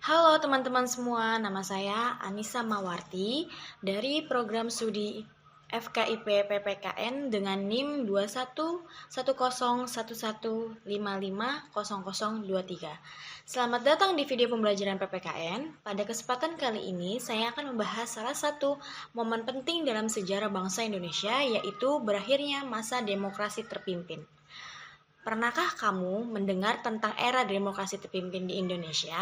Halo teman-teman semua, nama saya Anissa Mawarti dari program studi FKIP PPKN dengan NIM 211011550023. Selamat datang di video pembelajaran PPKN. Pada kesempatan kali ini, saya akan membahas salah satu momen penting dalam sejarah bangsa Indonesia, yaitu berakhirnya masa demokrasi terpimpin. Pernahkah kamu mendengar tentang era demokrasi terpimpin di Indonesia?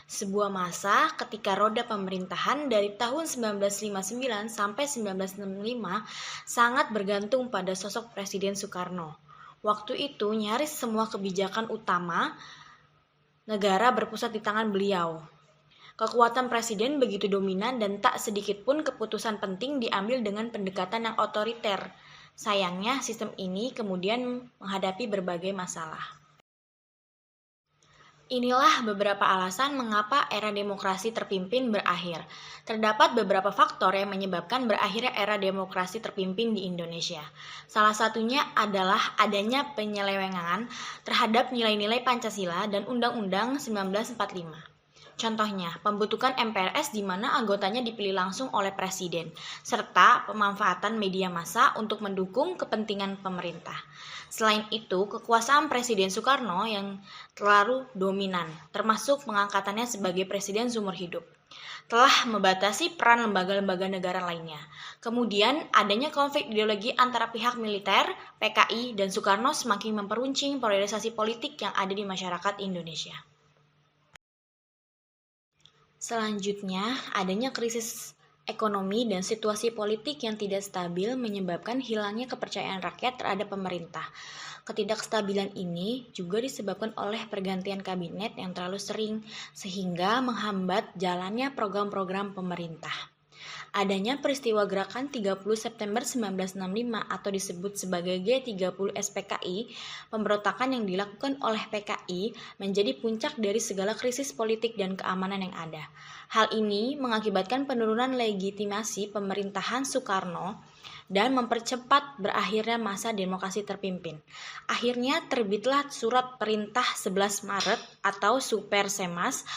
Sebuah masa ketika roda pemerintahan dari tahun 1959 sampai 1965 sangat bergantung pada sosok Presiden Soekarno. Waktu itu nyaris semua kebijakan utama negara berpusat di tangan beliau. Kekuatan presiden begitu dominan dan tak sedikit pun keputusan penting diambil dengan pendekatan yang otoriter. Sayangnya, sistem ini kemudian menghadapi berbagai masalah. Inilah beberapa alasan mengapa era demokrasi terpimpin berakhir. Terdapat beberapa faktor yang menyebabkan berakhirnya era demokrasi terpimpin di Indonesia. Salah satunya adalah adanya penyelewengan terhadap nilai-nilai Pancasila dan Undang-Undang 1945. Contohnya, pembentukan MPRS di mana anggotanya dipilih langsung oleh presiden, serta pemanfaatan media massa untuk mendukung kepentingan pemerintah. Selain itu, kekuasaan Presiden Soekarno yang terlalu dominan, termasuk pengangkatannya sebagai presiden seumur hidup, telah membatasi peran lembaga-lembaga negara lainnya. Kemudian, adanya konflik ideologi antara pihak militer, PKI, dan Soekarno semakin memperuncing polarisasi politik yang ada di masyarakat Indonesia. Selanjutnya, adanya krisis ekonomi dan situasi politik yang tidak stabil menyebabkan hilangnya kepercayaan rakyat terhadap pemerintah. Ketidakstabilan ini juga disebabkan oleh pergantian kabinet yang terlalu sering, sehingga menghambat jalannya program-program pemerintah. Adanya peristiwa gerakan 30 September 1965 atau disebut sebagai G30 SPKI, pemberontakan yang dilakukan oleh PKI menjadi puncak dari segala krisis politik dan keamanan yang ada. Hal ini mengakibatkan penurunan legitimasi pemerintahan Soekarno dan mempercepat berakhirnya masa demokrasi terpimpin. Akhirnya terbitlah Surat Perintah 11 Maret atau Supersemas.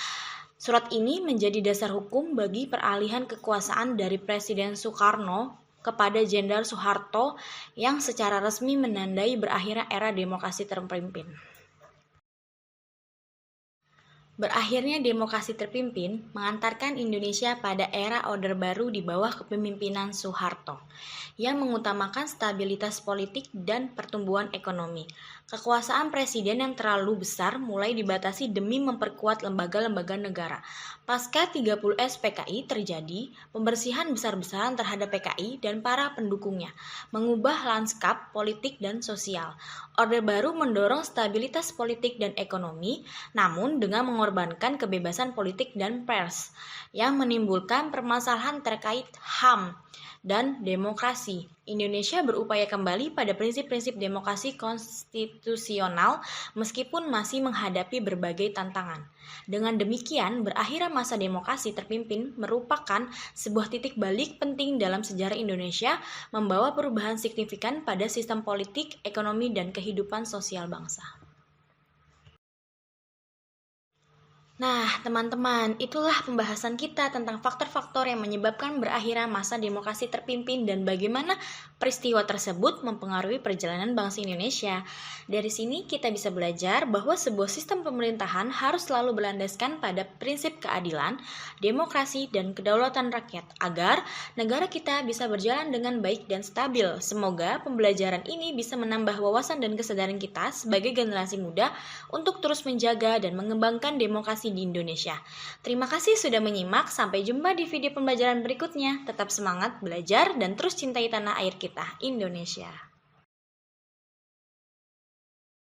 Surat ini menjadi dasar hukum bagi peralihan kekuasaan dari Presiden Soekarno kepada Jenderal Soeharto yang secara resmi menandai berakhirnya era demokrasi terpimpin. Berakhirnya demokrasi terpimpin mengantarkan Indonesia pada era Orde Baru di bawah kepemimpinan Soeharto, yang mengutamakan stabilitas politik dan pertumbuhan ekonomi. Kekuasaan presiden yang terlalu besar mulai dibatasi demi memperkuat lembaga-lembaga negara. Pasca 30 SPKI terjadi pembersihan besar-besaran terhadap PKI dan para pendukungnya, mengubah lanskap politik dan sosial. Orde Baru mendorong stabilitas politik dan ekonomi, namun dengan mengorbankan kebebasan politik dan pers, yang menimbulkan permasalahan terkait HAM dan demokrasi. Indonesia berupaya kembali pada prinsip-prinsip demokrasi konstitusional meskipun masih menghadapi berbagai tantangan. Dengan demikian, berakhirnya masa demokrasi terpimpin merupakan sebuah titik balik penting dalam sejarah Indonesia, membawa perubahan signifikan pada sistem politik, ekonomi, dan kehidupan sosial bangsa. Nah, teman-teman, itulah pembahasan kita tentang faktor-faktor yang menyebabkan berakhirnya masa demokrasi terpimpin dan bagaimana peristiwa tersebut mempengaruhi perjalanan bangsa Indonesia. Dari sini kita bisa belajar bahwa sebuah sistem pemerintahan harus selalu berlandaskan pada prinsip keadilan, demokrasi, dan kedaulatan rakyat agar negara kita bisa berjalan dengan baik dan stabil. Semoga pembelajaran ini bisa menambah wawasan dan kesadaran kita sebagai generasi muda untuk terus menjaga dan mengembangkan demokrasi di Indonesia. Terima kasih sudah menyimak. Sampai jumpa di video pembelajaran berikutnya. Tetap semangat belajar dan terus cintai tanah air kita, Indonesia.